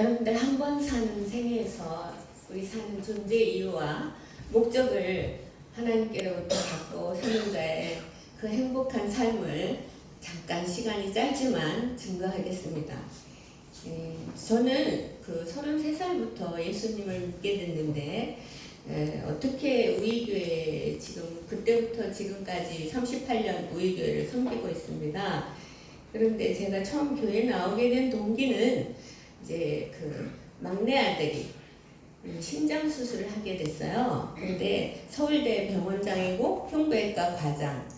여러분들 한 번 사는 생에서 우리 사는 존재 이유와 목적을 하나님께로부터 받고 사는 자의 그 행복한 삶을 잠깐 시간이 짧지만 증거하겠습니다. 저는 그 33살부터 예수님을 믿게 됐는데 어떻게 우이교회 지금 그때부터 지금까지 38년 우이교회를 섬기고 있습니다. 그런데 제가 처음 교회 나오게 된 동기는 이제 그 막내 아들이 심장 수술을 하게 됐어요. 근데 서울대 병원장이고 흉부외과 과장,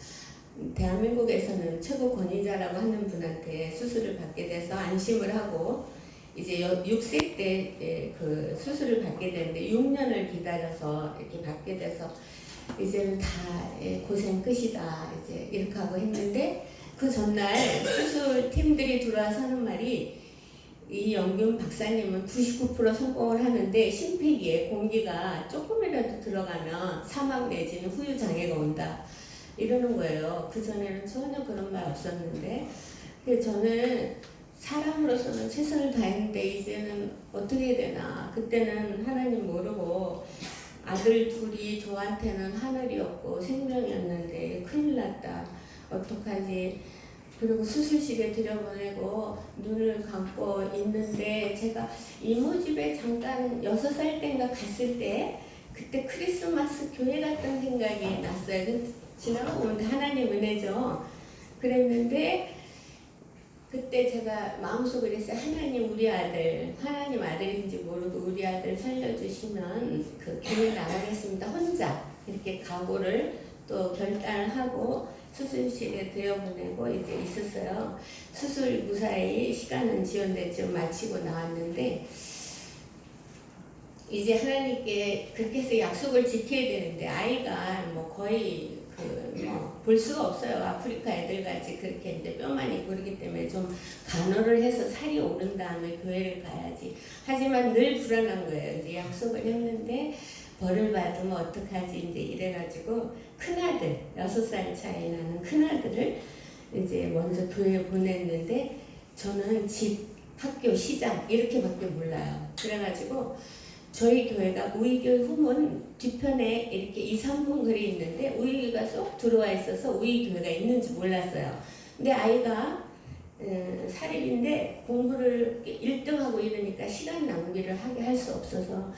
대한민국에서는 최고 권위자라고 하는 분한테 수술을 받게 돼서 안심을 하고 이제 6세 때 그 수술을 받게 되는데 6년을 기다려서 이렇게 받게 돼서 이제는 다 고생 끝이다 이제 이렇게 하고 했는데 그 전날 수술팀들이 들어와서 하는 말이 이영균 박사님은 99% 성공을 하는데 심폐기에 공기가 조금이라도 들어가면 사망 내지는 후유 장애가 온다 이러는 거예요. 그 전에는 전혀 그런 말 없었는데 저는 사람으로서는 최선을 다했는데 이제는 어떻게 해야 되나. 그때는 하나님 모르고 아들 둘이 저한테는 하늘이었고 생명이었는데 큰일 났다. 어떡하지. 그리고 수술실에 들여보내고 눈을 감고 있는데 제가 이모집에 잠깐 6살 땐가 갔을 때 그때 크리스마스 교회 갔던 생각이 났어요. 지나가고 오는데 하나님 은혜죠. 그랬는데 그때 제가 마음속으로 했어요. 하나님 우리 아들, 하나님 아들인지 모르고 우리 아들 살려주시면 그 교회 나가겠습니다. 혼자 이렇게 각오를 또 결단을 하고 수술실에 들여보내고 이제 있었어요. 수술 무사히 시간은 지연됐죠. 마치고 나왔는데 이제 하나님께 그렇게 해서 약속을 지켜야 되는데 아이가 뭐 거의 볼 수가 없어요. 아프리카 애들같이 그렇게 이제 뼈만 있고 그러기 때문에 좀 간호를 해서 살이 오른 다음에 교회를 가야지. 하지만 늘 불안한 거예요. 이제 약속을 했는데 벌을 받으면 어떡하지 이제 이래가지고 큰아들 6살 차이 나는 큰아들을 이제 먼저 교회에 보냈는데 저는 집, 학교, 시장 이렇게밖에 몰라요. 그래가지고 저희 교회가 우이교회 후문 뒤편에 이렇게 2, 3분 거리 있는데 우이교회가 쏙 들어와 있어서 우이교회가 있는지 몰랐어요. 근데 아이가 사립인데 공부를 1등하고 이러니까 시간 낭비를 하게 할 수 없어서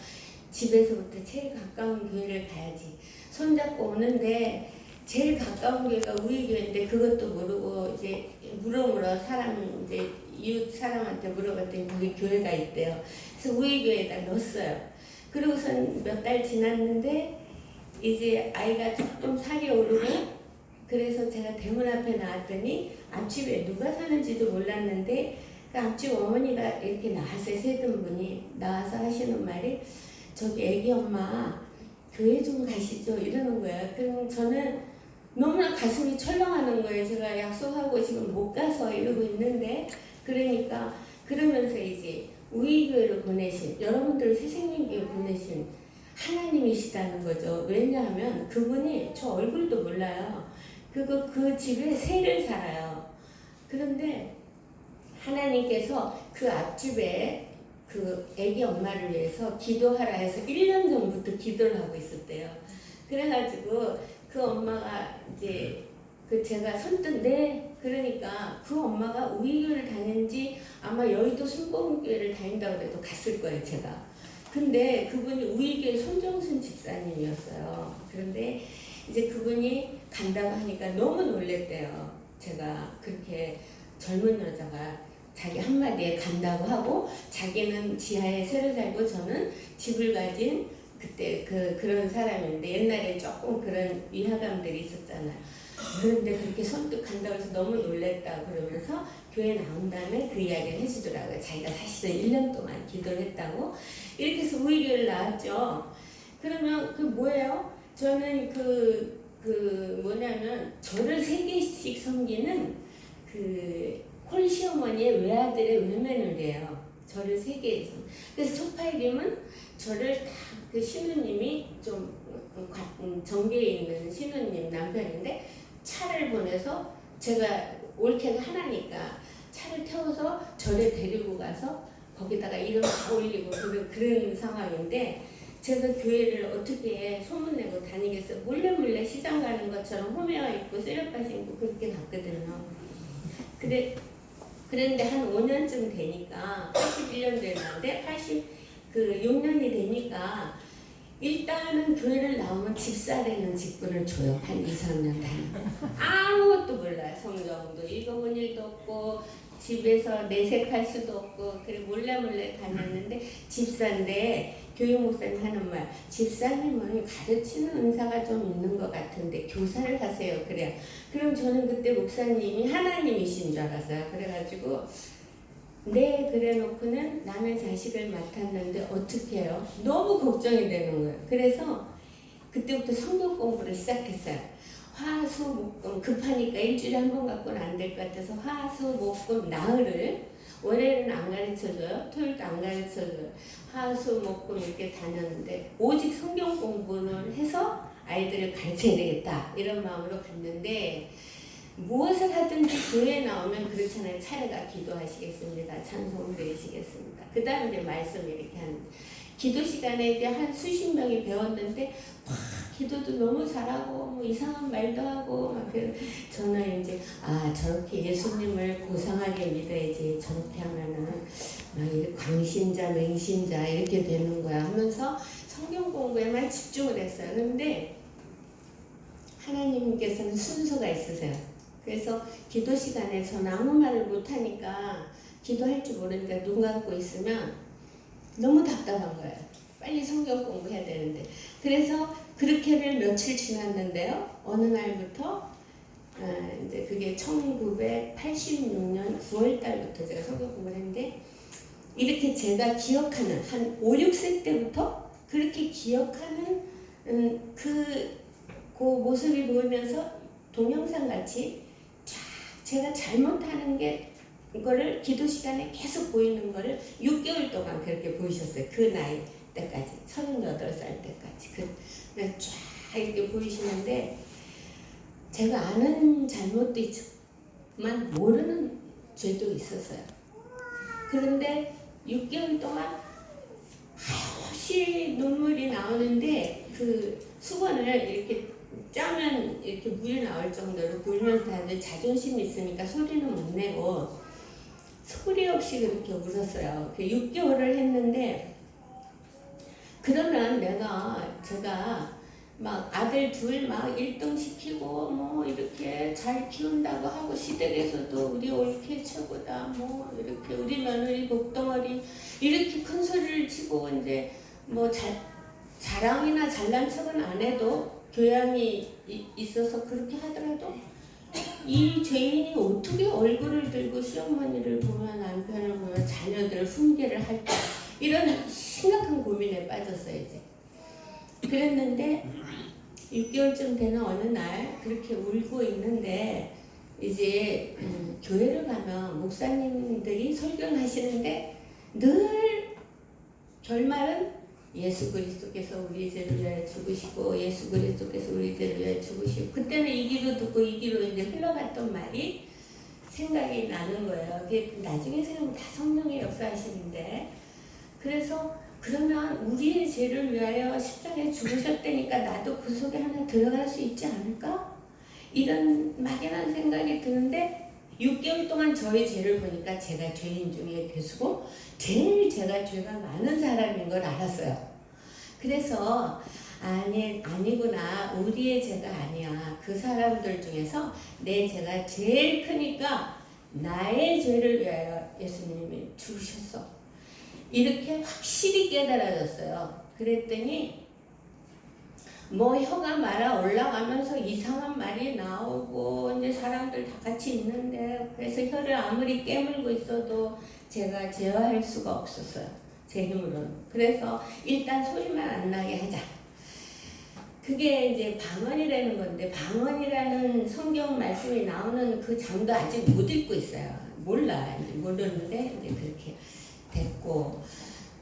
집에서부터 제일 가까운 교회를 가야지. 손잡고 오는데 제일 가까운 교회가 우이교회인데 그것도 모르고 이제 물어물어 사람 이제 이웃 사람한테 물어봤더니 거기 교회가 있대요. 그래서 우이교회에다 넣었어요. 그러고선 몇 달 지났는데 이제 아이가 조금 살이 오르고 그래서 제가 대문 앞에 나왔더니 앞집에 누가 사는지도 몰랐는데 그 앞집 어머니가 이렇게 나왔어요. 세든 분이 나와서 하시는 말이 저기 애기 엄마 교회 좀 가시죠 이러는 거예요. 그럼 저는 너무나 가슴이 철렁하는 거예요. 제가 약속하고 지금 못 가서 이러고 있는데 그러니까 그러면서 이제 우이교회로 보내신 여러분들 새생명교회 보내신 하나님이시다는 거죠. 왜냐하면 그분이 저 얼굴도 몰라요. 그 집에 새를 살아요. 그런데 하나님께서 그 앞집에 그 애기 엄마를 위해서 기도하라 해서 1년 전부터 기도를 하고 있었대요. 그래가지고 그 엄마가 이제 제가 선뜻 네 그러니까 그 엄마가 우이교회를 다녔는지 아마 여의도 순복음교회를 다닌다고 해도 갔을 거예요 제가. 근데 그분이 우이교회 손정순 집사님이었어요. 그런데 이제 그분이 간다고 하니까 너무 놀랬대요. 제가 그렇게 젊은 여자가 자기 한마디에 간다고 하고 자기는 지하에 새로 살고 저는 집을 가진 그때 그런 사람인데 옛날에 조금 그런 위화감들이 있었잖아요. 그런데 그렇게 선뜻 간다고 해서 너무 놀랬다고 그러면서 교회 나온 다음에 그 이야기를 해주더라고요. 자기가 사실은 1년 동안 기도를 했다고. 이렇게 해서 우이교회를 나왔죠. 그러면 그 뭐예요? 저는 뭐냐면 저를 3개씩 섬기는 콜 시어머니의 외아들의 외매누리예요. 저를 3개. 그래서 초파이김은 저를 다 그 신우님이 좀 정계에 있는 신우님 남편인데 차를 보내서 제가 올케가 하나니까 차를 태워서 저를 데리고 가서 거기다가 이름 다 올리고 그런 상황인데 제가 교회를 어떻게 소문내고 다니겠어요. 몰래 시장 가는 것처럼 홈웨어 입고 세련바 신고 그렇게 갔거든요. 그런데 한 5년쯤 되니까 81년 됐는데 6년이 되니까 일단은 교회를 나오면 집사라는 직분을 줘요. 한 2, 3년 다니면. 아무것도 몰라요. 성경도 읽어본 일도 없고 집에서 내색할 수도 없고 그래 몰래 다녔는데 집사인데 교육 목사님 하는 말 집사님은 가르치는 은사가 좀 있는 것 같은데 교사를 하세요. 그래요. 그럼 저는 그때 목사님이 하나님이신 줄 알았어요. 그래가지고 네 그래 놓고는 남의 자식을 맡았는데 어떻게 해요? 너무 걱정이 되는 거예요. 그래서 그때부터 성경 공부를 시작했어요. 화수목금 급하니까 일주일에 한 번 갖고는 안 될 것 같아서 화수목금 나흘을 월요일은 안 가르쳐줘요. 토요일도 안 가르쳐줘요. 화수목금 이렇게 다녔는데 오직 성경 공부를 해서 아이들을 가르쳐야 되겠다 이런 마음으로 갔는데 무엇을 하든지 교회에 나오면 그렇잖아요. 차례가 기도하시겠습니다. 찬송 드리시겠습니다. 그 다음에 이제 말씀 이렇게 하는 기도 시간에 이제 한 수십 명이 배웠는데 막 기도도 너무 잘하고 뭐 이상한 말도 하고 막 저는 이제 저렇게 예수님을 고상하게 믿어야지 저렇게 하면은 막 이렇게 광신자 맹신자 이렇게 되는 거야 하면서 성경 공부에만 집중을 했어요. 근데 하나님께서는 순서가 있으세요. 그래서 기도 시간에 저는 아무 말을 못하니까 기도할 줄 모르니까 눈 감고 있으면 너무 답답한 거예요. 빨리 성경 공부해야 되는데. 그래서 그렇게를 며칠 지났는데요. 어느 날부터 이제 그게 1986년 9월 달부터 제가 성경 공부를 했는데 이렇게 제가 기억하는 한 5, 6세 때부터 그렇게 기억하는 그 모습이 보이면서 동영상 같이 제가 잘못하는 거를 기도 시간에 계속 보이는 거를 6개월 동안 그렇게 보이셨어요. 그 나이 때까지 38살 때까지 그래서 쫙 이렇게 보이시는데 제가 아는 잘못도 있지만 모르는 죄도 있었어요. 그런데 6개월 동안 한없이 눈물이 나오는데 그 수건을 이렇게 짜면 이렇게 물이 나올 정도로 울면서 다들 자존심이 있으니까 소리는 못 내고 소리 없이 그렇게 울었어요. 6개월을 했는데 그러면 제가 막 아들 둘 막 1등 시키고 뭐 이렇게 잘 키운다고 하고 시댁에서도 우리 올케 최고다 뭐 이렇게 우리 며느리 복덩어리 이렇게 큰 소리를 치고 이제 뭐 자랑이나 잘난 척은 안 해도 교양이 있어서 그렇게 하더라도 이 죄인이 어떻게 얼굴을 들고 시어머니를 보면 남편을 보면 자녀들을 훈계를 할까 이런 심각한 고민에 빠졌어요. 이제 그랬는데 6개월쯤 되는 어느 날 그렇게 울고 있는데 이제 교회를 가면 목사님들이 설교를 하시는데 늘 결말은 예수 그리스도께서 우리 죄를 위하여 죽으시고 예수 그리스도께서 우리 죄를 위하여 죽으시고 그때는 이 귀로 듣고 이 귀로 이제 흘러갔던 말이 생각이 나는 거예요. 그게 나중에 생각하면 다 성령의 역사하시는데 그래서 그러면 우리의 죄를 위하여 십자가에 죽으셨다니까 나도 그 속에 하나 들어갈 수 있지 않을까? 이런 막연한 생각이 드는데 6개월 동안 저의 죄를 보니까 제가 죄인 중에 괴수고 제일 제가 죄가 많은 사람인 걸 알았어요. 그래서 아니구나 우리의 죄가 아니야. 그 사람들 중에서 내 죄가 제일 크니까 나의 죄를 위하여 예수님이 죽으셨어. 이렇게 확실히 깨달아졌어요. 그랬더니 뭐 혀가 말아 올라가면서 이상한 말이 나오고 이제 사람들 다 같이 있는데 그래서 혀를 아무리 깨물고 있어도 제가 제어할 수가 없었어요. 제 힘으로는. 그래서 일단 소리만 안 나게 하자. 그게 이제 방언이라는 건데 방언이라는 성경 말씀이 나오는 그 장도 아직 못 읽고 있어요. 몰라. 이제 모르는데 이제 그렇게 됐고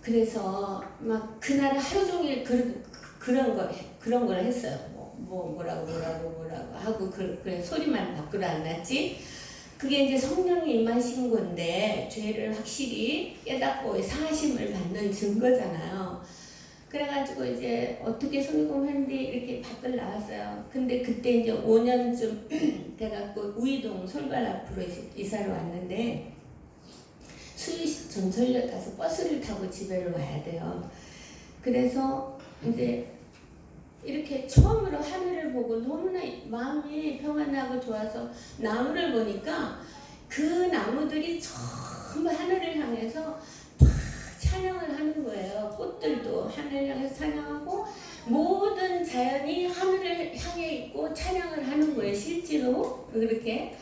그래서 막 그날 하루 종일 그런 걸 했어요. 뭐라고 하고 그래 소리만 밖으로 안 났지. 그게 이제 성령이 임하신 건데 죄를 확실히 깨닫고 상하심을 받는 증거잖아요. 그래가지고 이제 어떻게 성공했는데 이렇게 밖을 나왔어요. 근데 그때 이제 5년쯤 돼갖고 우이동 솔발 앞으로 이사를 왔는데 수유시 전철역 가서 버스를 타고 집에를 와야 돼요. 그래서 이제 이렇게 처음으로 하늘을 보고 너무나 마음이 평안하고 좋아서 나무를 보니까 그 나무들이 전부 하늘을 향해서 막 찬양을 하는 거예요. 꽃들도 하늘을 향해서 찬양하고 모든 자연이 하늘을 향해 있고 찬양을 하는 거예요. 실제로 그렇게.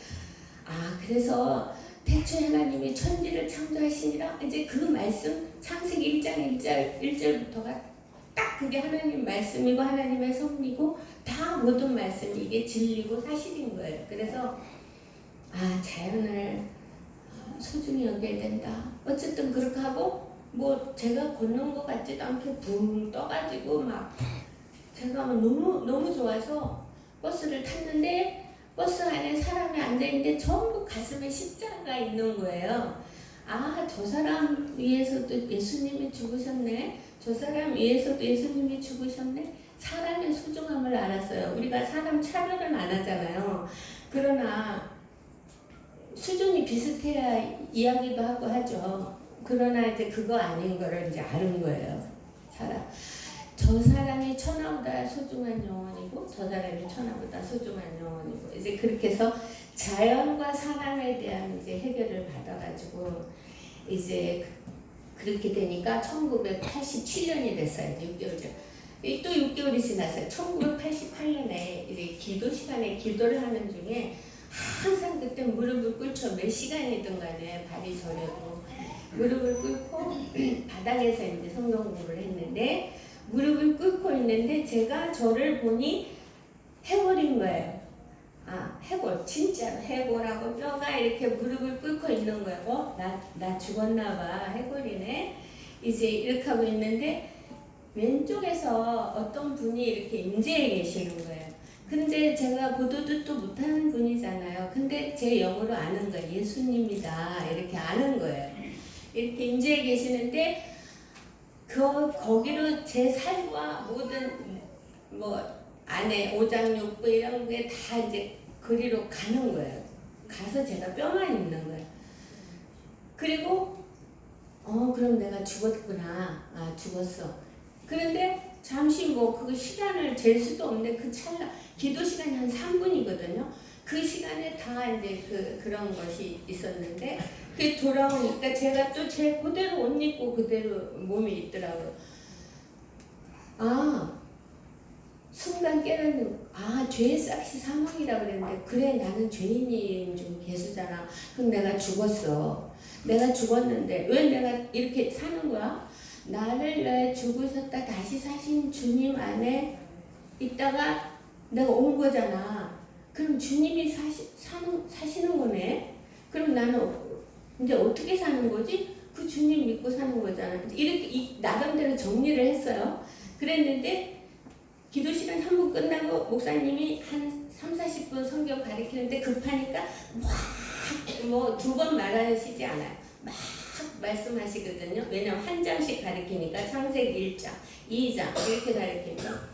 그래서 태초에 하나님이 천지를 창조하시니라. 이제 그 말씀 창세기 1장 1절부터가 딱 그게 하나님 말씀이고 하나님의 섭리고 다 모든 말씀이 이게 진리고 사실인 거예요. 그래서 자연을 소중히 여겨야 된다. 어쨌든 그렇게 하고 뭐 제가 걷는 것 같지도 않게 붕 떠가지고 막 제가 너무 좋아서 버스를 탔는데 버스 안에 사람이 앉아있는데 전부 가슴에 십자가가 있는 거예요. 저 사람 위해서도 예수님이 죽으셨네. 저 사람 위해서도 예수님이 죽으셨네. 사람의 소중함을 알았어요. 우리가 사람 차별은 안 하잖아요. 그러나 수준이 비슷해야 이야기도 하고 하죠. 그러나 이제 그거 아닌 거를 이제 아는 거예요. 저 사람이 천하보다 소중한 영혼이고 저 사람이 천하보다 소중한 영혼이고 이제 그렇게 해서 자연과 사람에 대한 이제 해결을 받아가지고 이제 그렇게 되니까 1987년이 됐어요. 6개월 전. 또 6개월이 지났어요. 1988년에 이제 기도 시간에 기도를 하는 중에 항상 그때 무릎을 꿇죠. 몇 시간이든 간에 발이 저려도 무릎을 꿇고 바닥에서 이제 성경 공부를 했는데 무릎을 꿇고 있는데 제가 저를 보니 해골인 거예요. 해골, 진짜로 해골하고 뼈가 이렇게 무릎을 꿇고 있는 거예요. 나 죽었나 봐. 해골이네. 이제 이렇게 하고 있는데 왼쪽에서 어떤 분이 이렇게 임재해 계시는 거예요. 근데 제가 보도 듣도 못하는 분이잖아요. 근데 제 영어로 아는 거예요. 예수님이다. 이렇게 아는 거예요. 이렇게 임재해 계시는데 거기로 제 삶과 모든 안에 오장육부 이런 게 다 이제 거리로 가는 거예요. 가서 제가 뼈만 있는 거예요. 그리고 그럼 내가 죽었구나. 죽었어. 그런데 잠시 그거 시간을 잴 수도 없는데 그 찰나 기도 시간이 한 3분이거든요. 그 시간에 다 이제 그런 것이 있었는데 그게 돌아오니까 제가 또 제 그대로 옷 입고 그대로 몸이 있더라고요. 순간 깨닫는 죄의 싹이 사망이라고 그랬는데 그래 나는 죄인인 중 계수잖아. 그럼 내가 죽었어. 내가 죽었는데 왜 내가 이렇게 사는 거야? 나를 위해 죽으셨다 다시 사신 주님 안에 있다가 내가 온 거잖아. 그럼 주님이 사시는 거네. 그럼 나는 이제 어떻게 사는 거지? 그 주님 믿고 사는 거잖아. 이렇게 나름대로 정리를 했어요. 그랬는데 기도 시간 3분 끝나고 목사님이 한 3-40분 성경 가르치는데 급하니까 막 2번 말하시지 않아요. 막 말씀하시거든요. 왜냐면 한 장씩 가르치니까 창세기 1장, 2장 이렇게 가르치면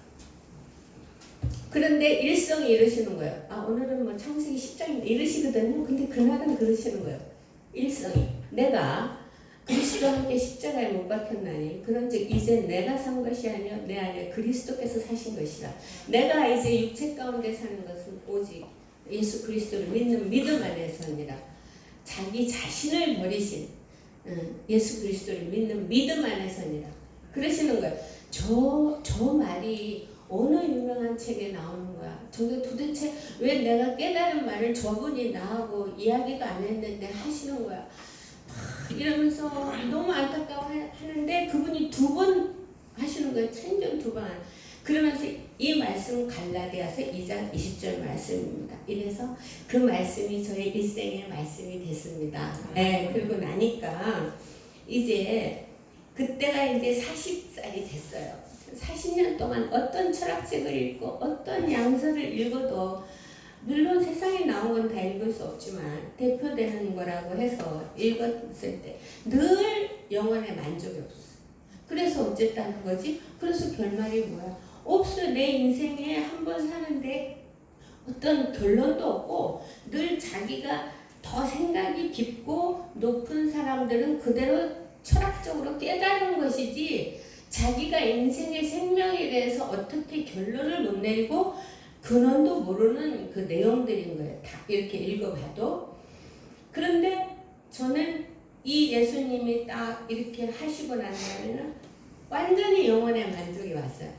그런데 일성이 이러시는 거예요. 오늘은 창세기 10장인데 이러시거든요. 근데 그날은 그러시는 거예요. 일성이 내가 그리스도와 함께 십자가에 못 박혔나니 그런즉 이제 내가 산 것이 아니요 내 안에 그리스도께서 사신 것이라. 내가 이제 육체 가운데 사는 것은 오직 예수 그리스도를 믿는 믿음 안에서니라. 자기 자신을 버리신 예수 그리스도를 믿는 믿음 안에서니라. 그러시는 거예요. 저 말이 어느 유명한 책에 나오는 거야. 저게 도대체 왜 내가 깨달은 말을 저분이 나하고 이야기도 안 했는데 하시는 거야. 이러면서 너무 안타까워 하는데 그분이 2번 하시는 거예요. 생전 2번. 그러면서 이 말씀은 갈라디아서 2장 20절 말씀입니다. 이래서 그 말씀이 저의 일생의 말씀이 됐습니다. 그리고 나니까 이제 그때가 이제 40살이 됐어요. 40년 동안 어떤 철학책을 읽고 어떤 양서를 읽어도 물론 세상에 나온 건 다 읽을 수 없지만 대표되는 거라고 해서 읽었을 때 늘 영혼의 만족이 없어. 그래서 어쨌다는 거지? 그래서 결말이 뭐야? 없어. 내 인생에 한 번 사는데 어떤 결론도 없고 늘 자기가 더 생각이 깊고 높은 사람들은 그대로 철학적으로 깨달은 것이지 자기가 인생의 생명에 대해서 어떻게 결론을 못 내리고 근원도 모르는 그 내용들인 거예요. 다 이렇게 읽어봐도. 그런데 저는 이 예수님이 딱 이렇게 하시고 난 다음에는 완전히 영혼의 만족이 왔어요.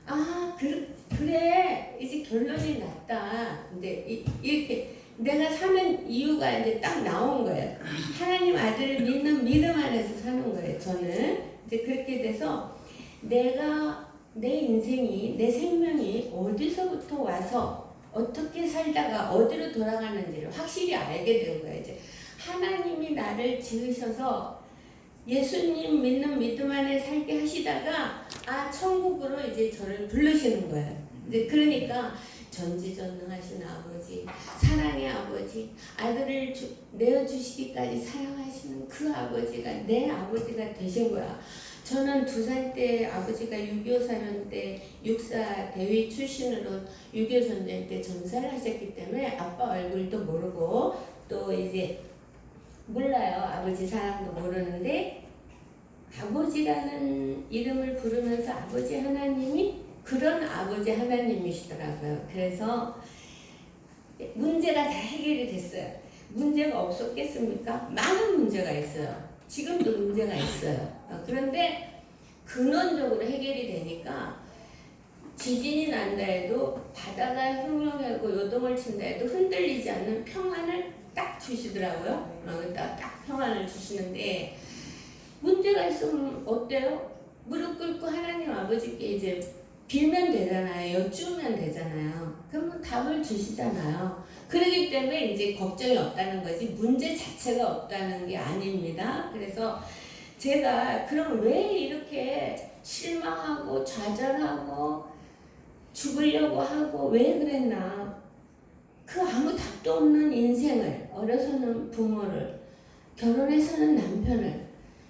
아, 그래. 이제 결론이 났다. 이제 이렇게 내가 사는 이유가 이제 딱 나온 거예요. 하나님 아들을 믿는 믿음 안에서 사는 거예요. 저는 이제 그렇게 돼서 내가 내 인생이 내 생명이 어디서부터 와서 어떻게 살다가 어디로 돌아가는지를 확실히 알게 된 거예요. 이제 하나님이 나를 지으셔서 예수님 믿는 믿음 안에 살게 하시다가 천국으로 이제 저를 부르시는 거예요. 이제 그러니까 전지전능하신 아버지, 사랑의 아버지, 아들을 내어주시기까지 사랑하시는 그 아버지가 내 아버지가 되신 거야. 저는 2살 때 아버지가 6.25 사년 때 육사 대위 출신으로 6.25 전쟁 때 전사를 하셨기 때문에 아빠 얼굴도 모르고 또 이제 몰라요. 아버지 사랑도 모르는데 아버지라는 이름을 부르면서 아버지 하나님이 그런 아버지 하나님이시더라고요. 그래서 문제가 다 해결이 됐어요. 문제가 없었겠습니까? 많은 문제가 있어요. 지금도 문제가 있어요. 그런데 근원적으로 해결이 되니까 지진이 난다 해도 바다가 흉흉하고 요동을 친다 해도 흔들리지 않는 평안을 딱 주시더라고요. 딱 평안을 주시는데 문제가 있으면 어때요? 무릎 꿇고 하나님 아버지께 이제 빌면 되잖아요. 여쭈면 되잖아요. 그러면 답을 주시잖아요. 그렇기 때문에 이제 걱정이 없다는 거지 문제 자체가 없다는 게 아닙니다. 그래서 제가 그럼 왜 이렇게 실망하고 좌절하고 죽으려고 하고 왜 그랬나? 그 아무 답도 없는 인생을 어려서는 부모를 결혼해서는 남편을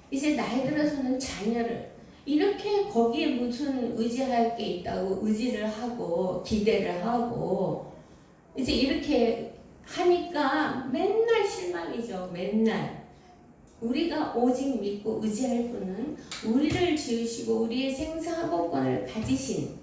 이제 나이 들어서는 자녀를 이렇게 거기에 무슨 의지할 게 있다고 의지를 하고 기대를 하고 이제 이렇게 하니까 맨날 실망이죠. 맨날 우리가 오직 믿고 의지할 분은 우리를 지으시고 우리의 생사하복권을 가지신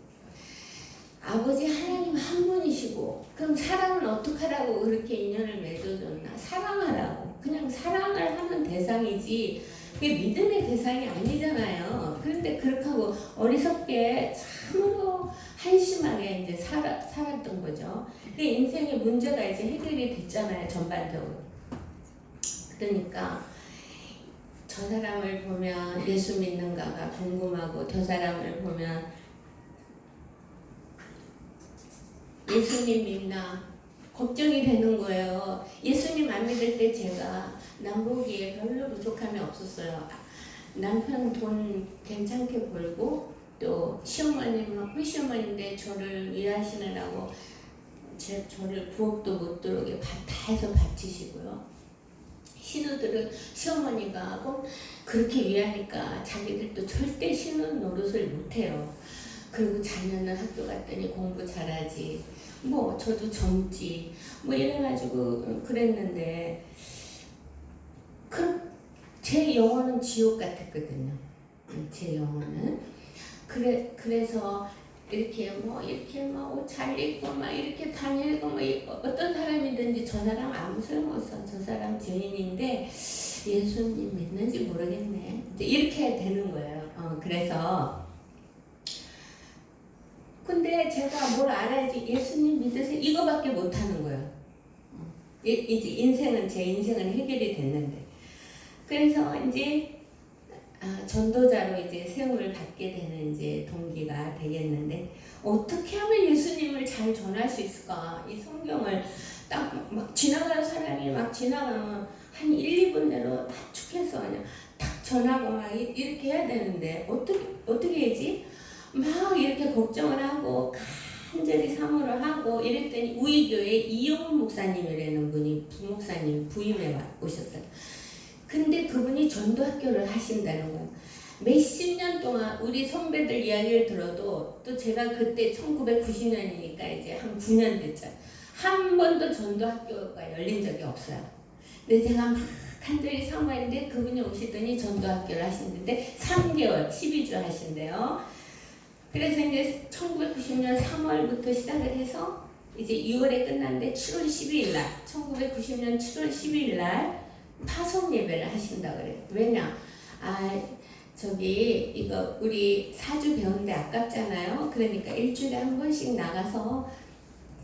아버지 하나님 한 분이시고 그럼 사랑은 어떻게 하라고 그렇게 인연을 맺어줬나? 사랑하라고. 그냥 사랑을 하는 대상이지 그게 믿음의 대상이 아니잖아요. 그런데 그렇게 하고 어리석게 참으로 한심하게 이제 살았던 거죠. 그 인생의 문제가 이제 해결이 됐잖아요. 전반적으로. 그러니까 저 사람을 보면 예수 믿는가가 궁금하고 저 사람을 보면 예수님 믿나 걱정이 되는 거예요. 예수님 안 믿을 때 제가 남보기에 별로 부족함이 없었어요. 남편 돈 괜찮게 벌고 또 시어머님은 시어머니인데 저를 위하시느라고 저를 부엌도 못 들어오게 다 해서 바치시고요. 신우들은 시어머니가 꼭 그렇게 위하니까 자기들도 절대 신우 노릇을 못해요. 그리고 자녀는 학교 갔더니 공부 잘하지. 뭐 저도 젊지. 뭐 이래가지고 그랬는데 제 영혼은 지옥 같았거든요. 제 영혼은 그래서 이렇게 옷 잘 입고 막 이렇게 다니고 막 어떤 사람이든지 저 사람 아무 소용없어. 저 사람 죄인인데 예수님 믿는지 모르겠네. 이렇게 되는 거예요. 그래서 근데 제가 뭘 알아야지 예수님 믿으세요 이거밖에 못하는 거예요. 이제 제 인생은 해결이 됐는데 그래서 이제 전도자로 이제 세움을 받게 되는 이제 동기가 되겠는데 어떻게 하면 예수님을 잘 전할 수 있을까? 이 성경을 딱 막 지나가는 사람이 막 지나가면 한 1, 2분 내로 축해서 그냥 탁 전하고 막 이렇게 해야 되는데 어떻게 해야지? 막 이렇게 걱정을 하고 간절히 사모를 하고 이랬더니 우이교회 이영훈 목사님이라는 분이 부목사님 부임해 오셨어요. 근데 그분이 전도학교를 하신다는 거예요. 몇십 년 동안 우리 선배들 이야기를 들어도 또 제가 그때 1990년이니까 이제 한 9년 됐죠. 한 번도 전도학교가 열린 적이 없어요. 근데 제가 막 간절히 사모했는데 그분이 오시더니 전도학교를 하시는데 3개월 12주 하신대요. 그래서 이제 1990년 3월부터 시작을 해서 이제 6월에 끝났는데 7월 12일 날 1990년 7월 12일 날 파송 예배를 하신다 그래요. 왜냐? 저기 이거 우리 4주 배우는데 아깝잖아요. 그러니까 일주일에 한 번씩 나가서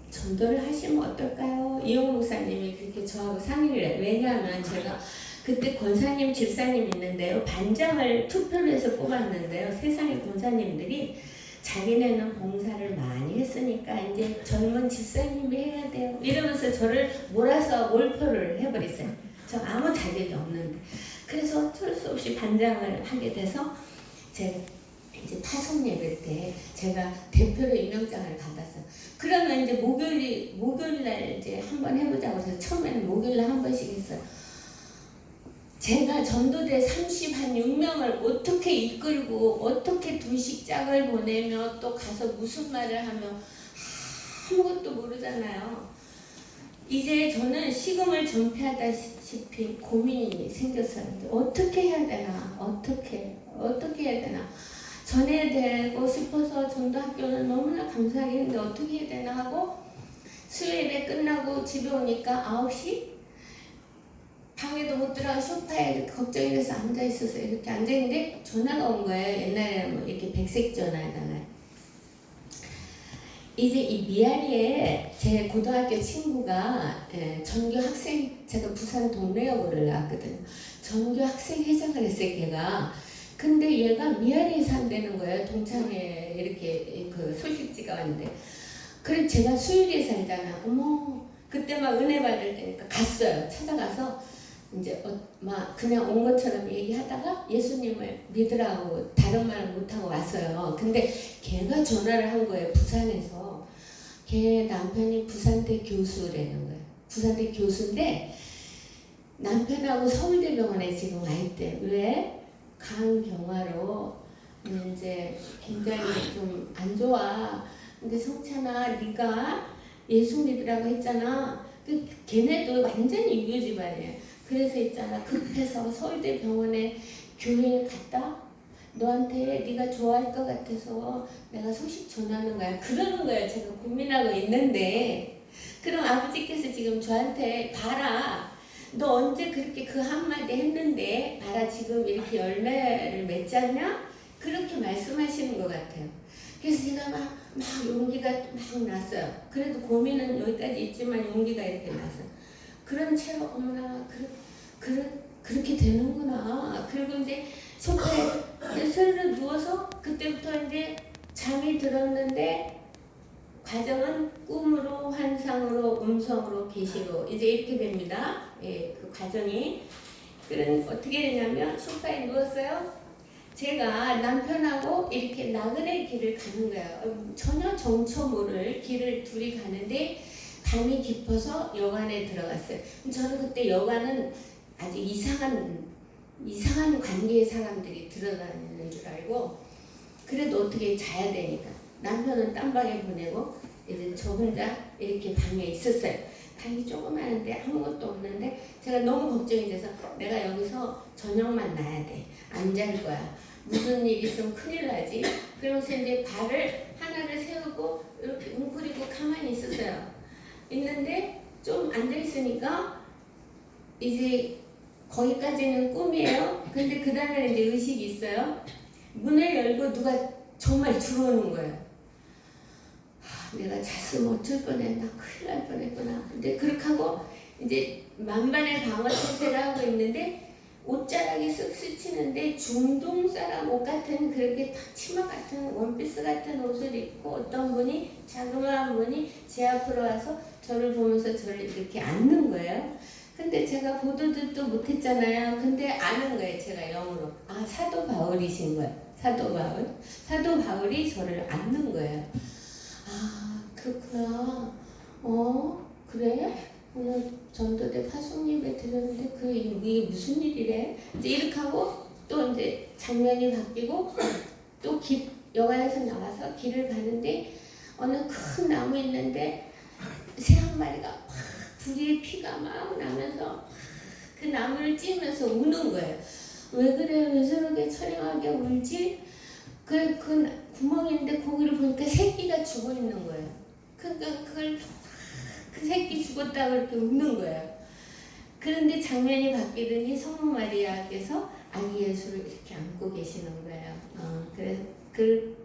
전도를 하시면 어떨까요? 이용 목사님이 그렇게 저하고 상의를 해요. 왜냐하면 제가 그때 권사님, 집사님 있는데요. 반장을 투표를 해서 뽑았는데요. 세상의 권사님들이 자기네는 봉사를 많이 했으니까 이제 젊은 집사님이 해야 돼요. 이러면서 저를 몰아서 몰표를 해버렸어요. 저 아무 자격이 없는데. 그래서 어쩔 수 없이 반장을 하게 돼서 제가 이제 파송 예배 때 제가 대표로 임명장을 받았어요. 그러면 이제 목요일 날 이제 한번 해보자고 해서 처음에는 목요일 날 한 번씩 했어요. 제가 전도대 36명을 어떻게 이끌고 어떻게 두식장을 보내며 또 가서 무슨 말을 하며 아무것도 모르잖아요. 이제 저는 식음을 전폐하다시피 고민이 생겼어요. 어떻게 해야 되나? 어떻게 해야 되나? 전해야 되고 싶어서 전도학교는 너무나 감사하게 했는데 어떻게 해야 되나 하고 수요일에 끝나고 집에 오니까 9시? 방에도 못 들어가 소파에 이렇게 걱정이 돼서 앉아있어서 이렇게 앉아있는데 전화가 온 거예요. 옛날에는 뭐 이렇게 백색 전화에다가. 이제 이 미아리에 제 고등학교 친구가 전교 학생, 제가 부산 동래여고를 나왔거든요. 전교 학생 회장을 했어요, 걔가. 근데 얘가 미아리에 산다는 거예요. 동창회 이렇게 그 소식지가 왔는데. 그래서 제가 수유리에 살잖아. 어머, 그때 막 은혜 받을 때니까 갔어요. 찾아가서 이제 막 그냥 온 것처럼 얘기하다가 예수님을 믿으라고 다른 말 못하고 왔어요. 근데 걔가 전화를 한 거예요. 부산에서. 걔 남편이 부산대 교수라는 거예요. 부산대 교수인데 남편하고 서울대병원에 지금 와 있대. 왜? 간경화로 이제 굉장히 좀 안 좋아. 근데 성찬아, 네가 예수 믿으라고 했잖아. 걔네도 완전히 유교 집안이에요. 그래서 있잖아, 급해서 서울대병원에 교회에 갔다 너한테 네가 좋아할 것 같아서 내가 소식 전하는 거야. 그러는 거야. 제가 고민하고 있는데 그럼 아버지께서 지금 저한테 봐라. 너 언제 그렇게 그 한마디 했는데 봐라 지금 이렇게 열매를 맺잖냐? 그렇게 말씀하시는 것 같아요. 그래서 제가 막 용기가 막 났어요. 그래도 고민은 여기까지 있지만 용기가 이렇게 났어요. 그런 채로 어머나 그렇게 되는구나. 그리고 이제 소파에 스르르 누워서 그때부터 이제 잠이 들었는데 과정은 꿈으로, 환상으로, 음성으로, 계시로 이제 이렇게 됩니다. 예, 그 과정이. 그런 어떻게 되냐면 소파에 누웠어요. 제가 남편하고 이렇게 나그네 길을 가는 거예요. 전혀 정처 모를 길을 둘이 가는데 밤이 깊어서 여관에 들어갔어요. 저는 그때 여관은 아주 이상한 관계의 사람들이 들어다니는 줄 알고 그래도 어떻게 자야 되니까 남편은 딴 방에 보내고 이제 저 혼자 이렇게 방에 있었어요. 방이 조그마한데 아무것도 없는데 제가 너무 걱정이 돼서 내가 여기서 저녁만 놔야 돼. 안 잘 거야. 무슨 일 있으면 큰일 나지. 그러면서 이제 발을 하나를 세우고 이렇게 웅크리고 가만히 있었어요. 있는데 좀 앉아있으니까 이제 거기까지는 꿈이에요. 근데 그 다음에 이제 의식이 있어요. 문을 열고 누가 정말 들어오는 거예요. 내가 잤으면 어쩔 뻔했나, 큰일 날 뻔했구나. 근데 그렇게 하고 이제 만반의 방어 태세를 하고 있는데 옷자락이 쓱 스치는데 중동 사람 옷 같은 그렇게 치마 같은 원피스 같은 옷을 입고 어떤 분이 자그마한 분이 제 앞으로 와서 저를 보면서 저를 이렇게 앉는 거예요. 근데 제가 보도 듣도 못했잖아요. 근데 아는 거예요. 제가 영어로. 아, 사도 바울이신 거예요. 사도 바울이 저를 앉는 거예요. 아, 그렇구나. 드렸는데 이게 무슨 일이래? 이제 이렇게 하고 또 이제 장면이 바뀌고 또 여관에서 나와서 길을 가는데 어느 큰 나무 있는데 새 한 마리가 막 불에 피가 막 나면서 그 나무를 찌면서 우는 거예요. 왜 그래? 왜 저렇게 처량하게 울지? 그 구멍인데 거기를 보니까 새끼가 죽어 있는 거예요. 그러니까 그 새끼 죽었다고 그렇게 웃는 거예요. 그런데 장면이 바뀌더니 성모 마리아께서 아기 예수를 이렇게 안고 계시는 거예요. 그래서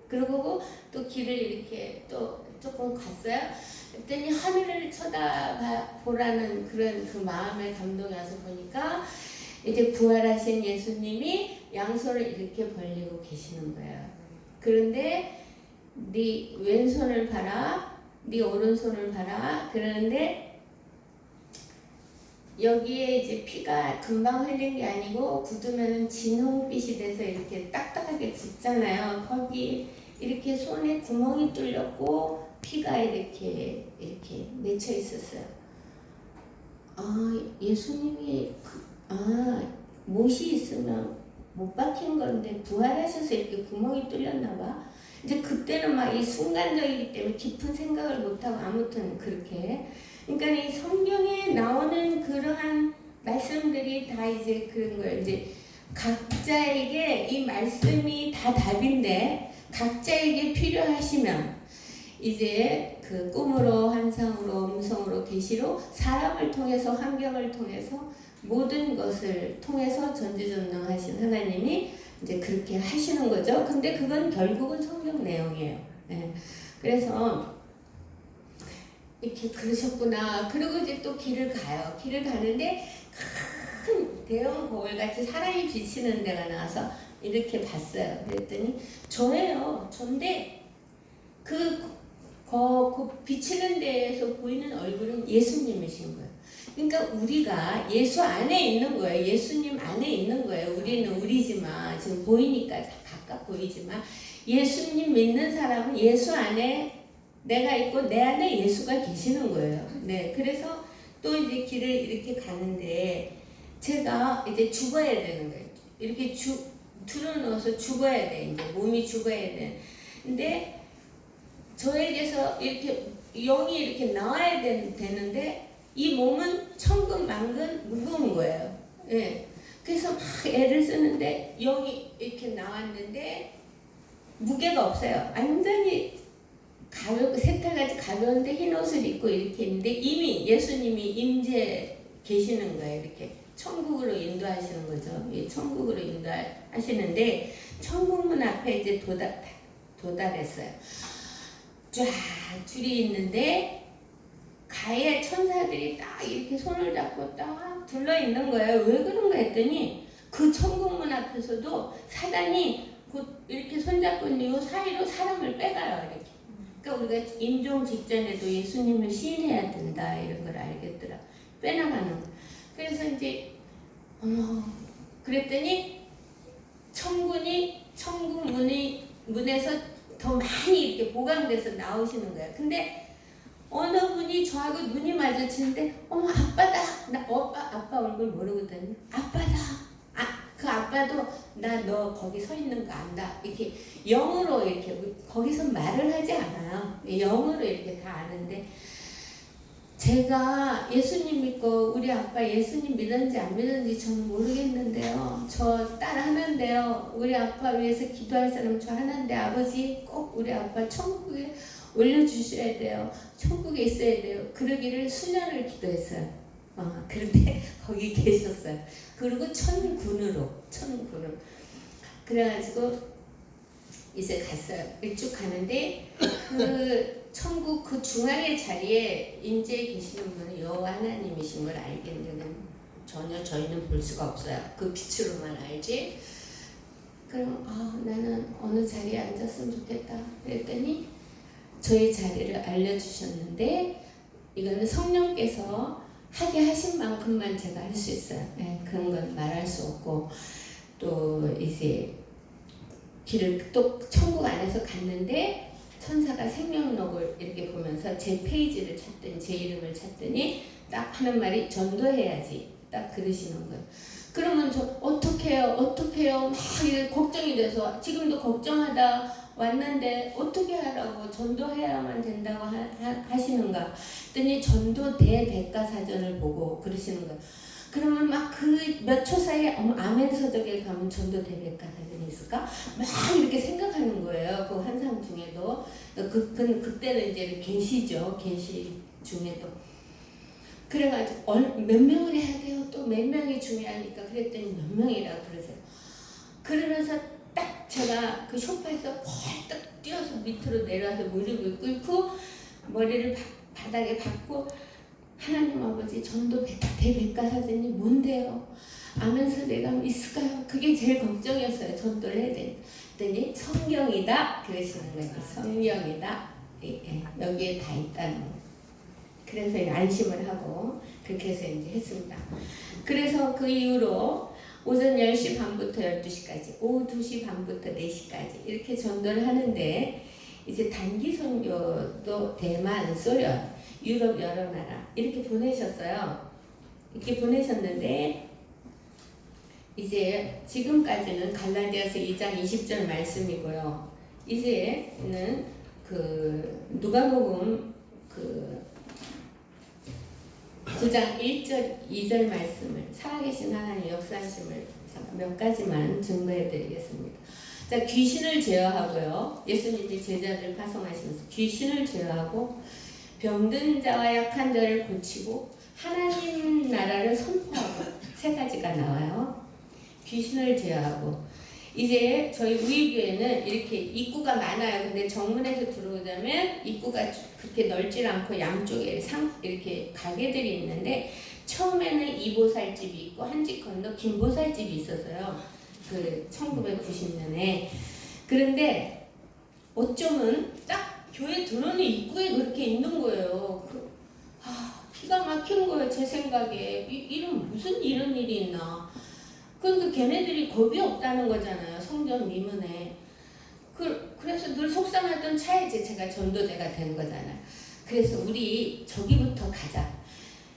그러고 또 길을 이렇게 또 조금 갔어요. 그랬더니 하늘을 쳐다보라는 그런 그 마음의 감동이 와서 보니까 이제 부활하신 예수님이 양손을 이렇게 벌리고 계시는 거예요. 그런데 네 왼손을 봐라, 네 오른손을 봐라. 그러는데 여기에 이제 피가 금방 흘린 게 아니고 굳으면은 진홍빛이 돼서 이렇게 딱딱하게 짙잖아요. 거기 이렇게 손에 구멍이 뚫렸고 피가 이렇게 맺혀 있었어요. 예수님이 못이 있으면 못 박힌 건데 부활하셔서 이렇게 구멍이 뚫렸나 봐. 이제 그때는 막 이 순간적이기 때문에 깊은 생각을 못하고 아무튼 그렇게. 그러니까 이 성경에 나오는 그러한 말씀들이 다 이제 그런 거예요. 이제 각자에게 이 말씀이 다 답인데 각자에게 필요하시면 이제 그 꿈으로 환상으로 음성으로 계시로 사람을 통해서 환경을 통해서 모든 것을 통해서 전지전능하신 하나님이 이제 그렇게 하시는 거죠. 근데 그건 결국은 성경 내용이에요. 네. 그래서 이렇게 그러셨구나. 그리고 이제 또 길을 가요. 길을 가는데 큰 대형 거울같이 사람이 비치는 데가 나와서 이렇게 봤어요. 그랬더니 저예요. 전데 그 비치는 데에서 보이는 얼굴은 예수님이신 거예요. 그러니까 우리가 예수 안에 있는 거예요. 예수님 안에 있는 거예요. 우리는 우리지만 지금 보이니까 각각 보이지만 예수님 믿는 사람은 예수 안에 내가 있고 내 안에 예수가 계시는 거예요. 네, 그래서 또 이제 길을 이렇게 가는데 제가 이제 죽어야 되는 거예요. 이렇게 들어누워서 죽어야 돼. 이제 몸이 죽어야 돼. 근데 저에게서 이렇게 영이 이렇게 나와야 되는데 이 몸은 천근만근 무거운 거예요. 예. 그래서 막 애를 쓰는데 영이 이렇게 나왔는데 무게가 없어요. 완전히 가볍고 새털같이 가벼운데 흰 옷을 입고 이렇게 있는데 이미 예수님이 임재 계시는 거예요. 이렇게 천국으로 인도하시는 거죠. 천국으로 인도하시는데 천국문 앞에 이제 도달했어요. 쫙 줄이 있는데 가에 천사들이 딱 이렇게 손을 잡고 딱 둘러 있는 거예요. 왜 그런가 했더니 그 천국문 앞에서도 사단이 곧 이렇게 손잡고 있는 이 사이로 사람을 빼가요. 이렇게. 그러니까 우리가 임종 직전에도 예수님을 시인해야 된다 이런 걸 알겠더라. 빼나가는 거. 그래서 이제 그랬더니 천국 문에서 더 많이 이렇게 보강돼서 나오시는 거예요. 근데 어느 분이 저하고 눈이 마주치는데 아빠다. 나 아빠 얼굴 모르거든요. 아빠다. 그 아빠도 나 너 거기 서 있는 거 안다. 이렇게 영어로 이렇게 거기서 말을 하지 않아요. 영어로 이렇게 다 아는데 제가 예수님 믿고 우리 아빠 예수님 믿었는지 안 믿었는지 저는 모르겠는데요. 저 딸 하나인데요. 우리 아빠 위해서 기도할 사람 저 하나인데 아버지 꼭 우리 아빠 천국에 올려주셔야 돼요. 천국에 있어야 돼요. 그러기를 수년을 기도했어요. 그런데 거기 계셨어요. 그리고 천군으로 그래가지고 이제 갔어요. 일찍 가는데 그 천국 그 중앙의 자리에 임재해 계시는 분은 여호와 하나님이신 걸 알겠는데 전혀 저희는 볼 수가 없어요. 그 빛으로만 알지. 그럼 나는 어느 자리에 앉았으면 좋겠다. 그랬더니 저희 자리를 알려주셨는데 이거는 성령께서 하게 하신 만큼만 제가 할 수 있어요. 네, 그런 건 말할 수 없고 또 이제 길을 또 천국 안에서 갔는데 천사가 생명록을 이렇게 보면서 제 페이지를 찾더니 제 이름을 찾더니 딱 하는 말이 전도해야지. 딱 그러시는 거예요. 그러면 저 어떻게 해요? 막 이렇게 걱정이 돼서 지금도 걱정하다 왔는데 어떻게 하라고 전도해야만 된다고 하시는가 했더니 전도 대백과사전을 보고 그러시는 거예요. 그러면 막 그 몇 초 사이에 아멘 서적에 가면 전도 대백과사전이 있을까? 막 이렇게 생각하는 거예요. 그 환상 중에도 그때는 이제 계시죠. 계시 중에도. 그래가지고 몇 명을 해야 돼요? 또 몇 명이 중요하니까 그랬더니 몇 명이라고 그러세요. 그러면서 딱 제가 그 소파에서 펄떡 뛰어서 밑으로 내려와서 무릎을 꿇고 머리를 바닥에 박고 하나님 아버지 전도 대백과사전이 뭔데요? 아멘서 내가 있을까요? 그게 제일 걱정이었어요. 전도를 해야 되니 성경이다 그러시는 거예요. 성경이다. 여기에 다 있다는 거예요. 그래서 안심을 하고 그렇게 해서 이제 했습니다. 그래서 그 이후로 오전 10시 반부터 12시까지, 오후 2시 반부터 4시까지 이렇게 전도를 하는데 이제 단기 선교도 대만, 소련, 유럽 여러 나라 이렇게 보내셨어요. 이렇게 보내셨는데 이제 지금까지는 갈라디아서 2장 20절 말씀이고요. 이제는 그 누가복음 그 9장 1절 2절 말씀을 살아계신 하나님 역사하심을 몇 가지만 증거해드리겠습니다. 자, 귀신을 제어하고요. 예수님이 제자들 파송하시면서 귀신을 제어하고 병든 자와 약한 자를 고치고 하나님 나라를 선포하고 세 가지가 나와요. 귀신을 제어하고 이제 저희 우리교회는 이렇게 입구가 많아요. 근데 정문에서 들어오자면 입구가 그렇게 넓지 않고 양쪽에 이렇게 가게들이 있는데 처음에는 이보살집이 있고 한 집 건너 김보살집이 있었어요. 그 1990년에. 그런데 어쩌면 딱 교회 들어오는 입구에 그렇게 있는 거예요. 기가 막힌 거예요. 제 생각에. 이런 무슨 이런 일이 있나. 그러니까 걔네들이 겁이 없다는 거잖아요. 성전 미문에. 그래서 늘 속상하던 차이지 제가 전도대가 된 거잖아요. 그래서 우리 저기부터 가자.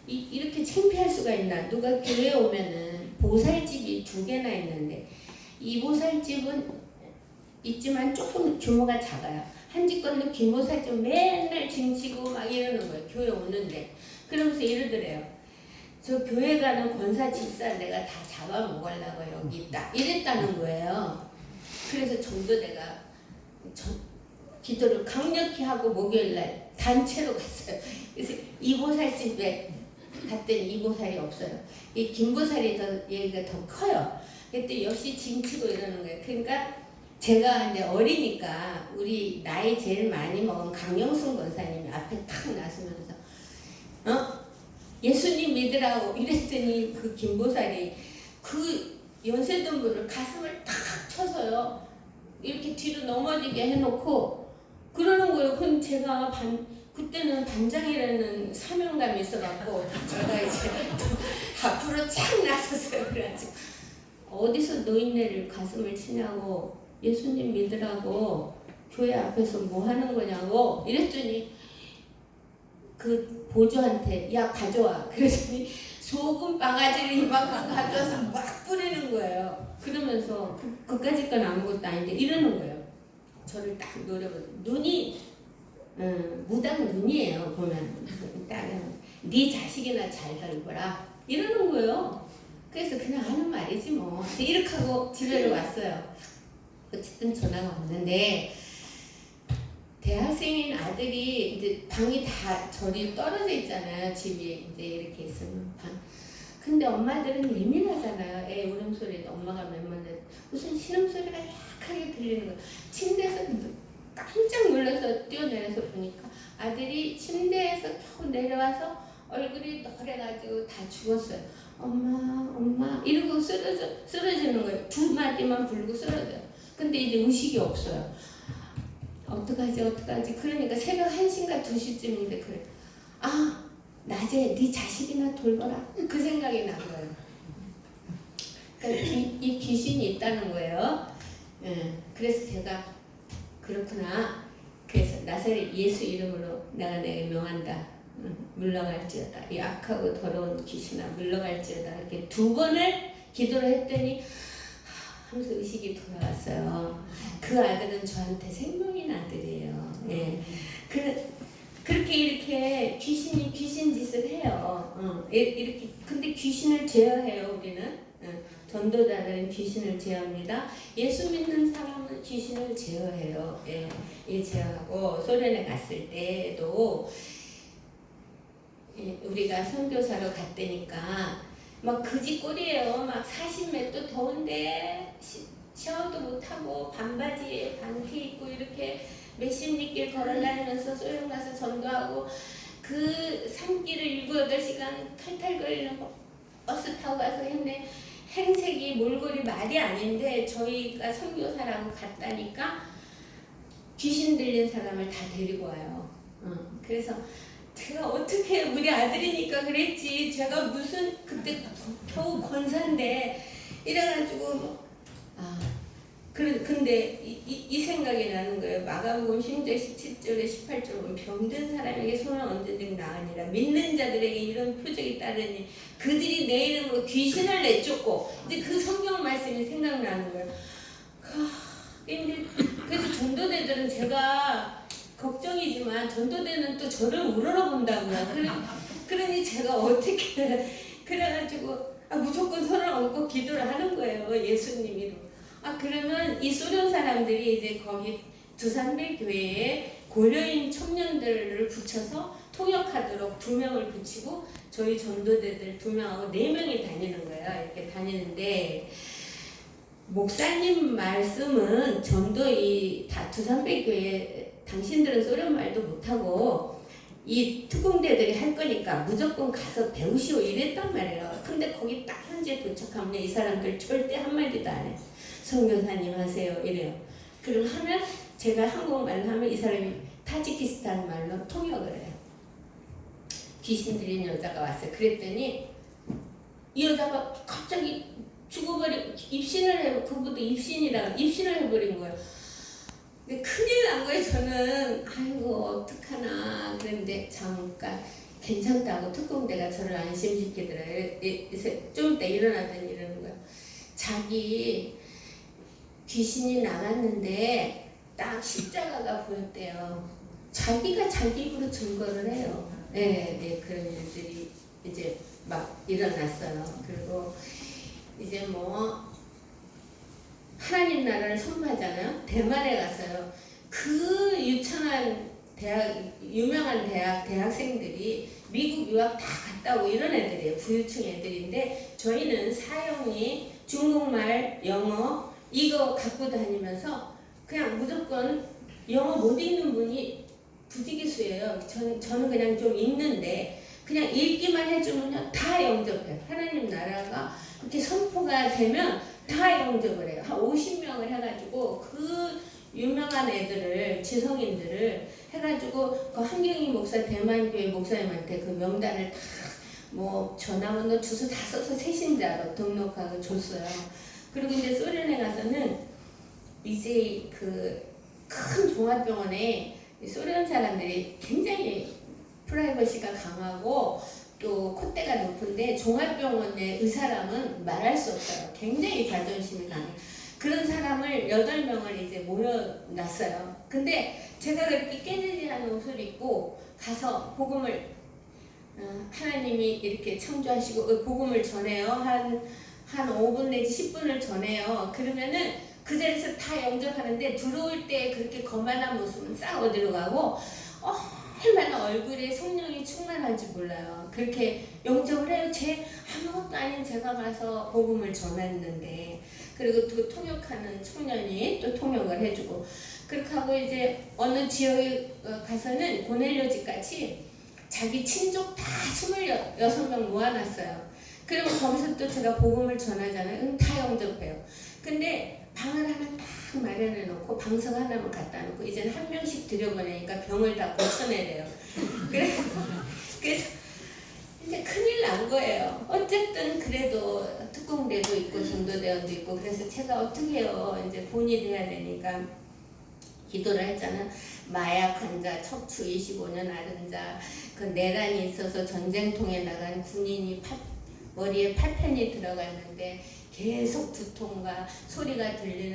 이렇게 창피할 수가 있나. 누가 교회에 오면은 보살집이 2개나 있는데 이 보살집은 있지만 조금 규모가 작아요. 한 집 건너 김보살집 맨날 짐치고 막 이러는 거예요. 교회 오는데. 그러면서 이러더래요. 저 교회 가는 권사 집사 내가 다 잡아먹으려고 여기 있다. 이랬다는 거예요. 그래서 전도대가 기도를 강력히 하고 목요일날 단체로 갔어요. 그래서 이보살집에 갔더니 이보살이 없어요. 이 김보살이 얘기가 더 커요. 그때 역시 짐치고 이러는 거예요. 그러니까 제가 이제 어리니까 우리 나이 제일 많이 먹은 강영순 권사님이 앞에 탁 나서면서 예수님 믿으라고 이랬더니 그 김보살이 그 연세든 분을 가슴을 탁 쳐서요. 이렇게 뒤로 넘어지게 해놓고 그러는 거예요. 그럼 제가 그때는 반장이라는 사명감이 있어갖고 제가 이제 앞으로 착 나섰어요. 그래가지고 어디서 노인네를 가슴을 치냐고 예수님 믿으라고 교회 앞에서 뭐 하는 거냐고 이랬더니 그 보조한테 야 가져와 그랬더니 소금 바가지를 이만큼 가져와서 막 뿌리는 거예요. 그러면서 그까짓 건 아무것도 아닌데 이러는 거예요. 저를 딱 노려보고 눈이 무당 눈이에요. 보면 네 자식이나 잘 살거라 이러는 거예요. 그래서 그냥 하는 말이지 뭐 이렇게 하고 집에 왔어요. 어쨌든 전화가 왔는데 대학생인 아들이 이제 방이 다 저리 떨어져 있잖아요. 집이 이제 이렇게 있으면 방. 근데 엄마들은 예민하잖아요. 애 울음소리도 엄마가 멤버인데 무슨 신음소리가 약하게 들리는 거예요. 침대에서 깜짝 놀라서 뛰어내려서 보니까 아들이 침대에서 겨우 내려와서 얼굴이 노래가지고 다 죽었어요. 엄마 이러고 쓰러지는 거예요. 2마디만 부르고 쓰러져요. 근데 이제 의식이 없어요. 어떡하지 그러니까 새벽 1시인가 2시쯤인데 그래. 낮에 네 자식이나 돌봐라 그 생각이 난 거예요. 그러니까 이 귀신이 있다는 거예요. 그래서 제가 그렇구나. 그래서 나사렛 예수 이름으로 내가 명한다. 물러갈지어다. 이 악하고 더러운 귀신아 물러갈지어다. 이렇게 2번을 기도를 했더니 하면서 의식이 돌아왔어요. 그 아들은 저한테 생명인 아들이에요. 예. 그렇게 이렇게 귀신이 귀신 짓을 해요. 이렇게 근데 귀신을 제어해요. 우리는 전도자들은 귀신을 제어합니다. 예수 믿는 사람은 귀신을 제어해요. 예, 제어하고 소련에 갔을 때도 우리가 선교사로 갔다니까 막 그지꼴이에요. 막 40몇 도 더운데 샤워도 못하고 반바지에 반티 입고 이렇게 몇십 리길 걸어다니면서 소련 가서 전도하고 그 산길을 7, 8시간 탈탈거리는 버스 타고 가서 했는데 행색이 몰골이 말이 아닌데 저희가 선교사라고 갔다니까 귀신 들린 사람을 다 데리고 와요. 그래서 제가 어떻게 우리 아들이니까 그랬지 제가 무슨 그때 겨우 권사인데 이래가지고 근데 이 생각이 나는 거예요. 마가복음 10절 17절에 18절 보면 병든 사람에게 손을 언제든지 나으니라 믿는 자들에게 이런 표적이 따르니 그들이 내 이름으로 귀신을 내쫓고 이제 그 성경 말씀이 생각나는 거예요. 근데 그래도 전도대들은 제가 걱정이지만 전도대는 또 저를 우러러본다고요. 그러니 제가 어떻게 그래가지고 무조건 손을 얹고 기도를 하는 거예요. 예수님이. 그러면 이 소련 사람들이 이제 거기 두산배 교회에 고려인 청년들을 붙여서 통역하도록 2명을 붙이고 저희 전도대들 2명하고 4명이 다니는 거예요. 이렇게 다니는데 목사님 말씀은 전도 다 두산배 교회 당신들은 소련 말도 못하고 이 특공대들이 할 거니까 무조건 가서 배우시오 이랬단 말이에요. 근데 거기 딱 현지에 도착하면 이 사람들 절대 한마디도 안 해. 선교사님 하세요 이래요. 그럼 하면 제가 한국말로 하면 이 사람이 타지키스탄 말로 통역을 해요. 귀신 들린 여자가 왔어요. 그랬더니 이 여자가 갑자기 죽어버리고 입신을 해고 그분도 입신을 해버린 거예요. 근데 큰일 난 거예요. 저는 아이고 어떡하나 그랬는데 잠깐 괜찮다고 특공대가 저를 안심시키더라고요. 좀 이따 일어나더니 이러는 거예요. 자기 귀신이 나갔는데 딱 십자가가 보였대요. 자기가 자기 입으로 증거를 해요. 네, 그런 일들이 이제 막 일어났어요. 그리고 이제 뭐 하나님 나라를 선포하잖아요. 대만에 가서요. 그 유창한 유명한 대학생들이 미국 유학 다 갔다 오고 이런 애들이에요. 부유층 애들인데 저희는 사형리, 중국말, 영어 이거 갖고 다니면서 그냥 무조건 영어 못 읽는 분이 부지기수예요. 저는 그냥 좀 읽는데 그냥 읽기만 해주면요 다 영접해요. 하나님 나라가 이렇게 선포가 되면 다 영접을 해요. 한 50명을 해가지고 그 유명한 애들을 지성인들을 해가지고 그 한경희 목사 대만교회 목사님한테 그 명단을 다 뭐 전화번호 주소 다 써서 새신자로 등록하고 줬어요. 그리고 이제 소련에 가서는 이제 그 큰 종합병원에 소련 사람들이 굉장히 프라이버시가 강하고 또 콧대가 높은데 종합병원의 의사람은 말할 수 없어요. 굉장히 자존심이 강해요. 그런 사람을 8명을 이제 모여놨어요. 근데 제가 그렇게 깨지지 않은 옷을 입고 가서 복음을 하나님이 이렇게 창조하시고 복음을 전해요. 한 5분 내지 10분을 전해요. 그러면은 그 자리에서 다 영접하는데 들어올 때 그렇게 거만한 모습은 싹 어디로 가고 얼마나 얼굴에 성령이 충만한지 몰라요. 그렇게 영접을 해요. 아무것도 아닌 제가 가서 복음을 전했는데 그리고 또 통역하는 청년이 또 통역을 해주고 그렇게 하고 이제 어느 지역에 가서는 고넬료 집 같이 자기 친족 다 26명 모아놨어요. 그리고 거기서 또 제가 복음을 전하잖아요. 다 영접해요. 근데 방을 하나 딱 마련해 놓고 방석 하나만 갖다 놓고 이제는 한 명씩 들여보내니까 병을 다 고쳐내래요. 그래서 이제 큰일 난 거예요. 어쨌든 그래도 특공대도 있고 전도대원도 있고 그래서 제가 어떻게 해요. 이제 본이 돼야 되니까 기도를 했잖아. 마약 환자, 척추 25년 앓은 자, 그 내란이 있어서 전쟁통에 나간 군인이 머리에 파편이 들어갔는데 계속 두통과 소리가 들리는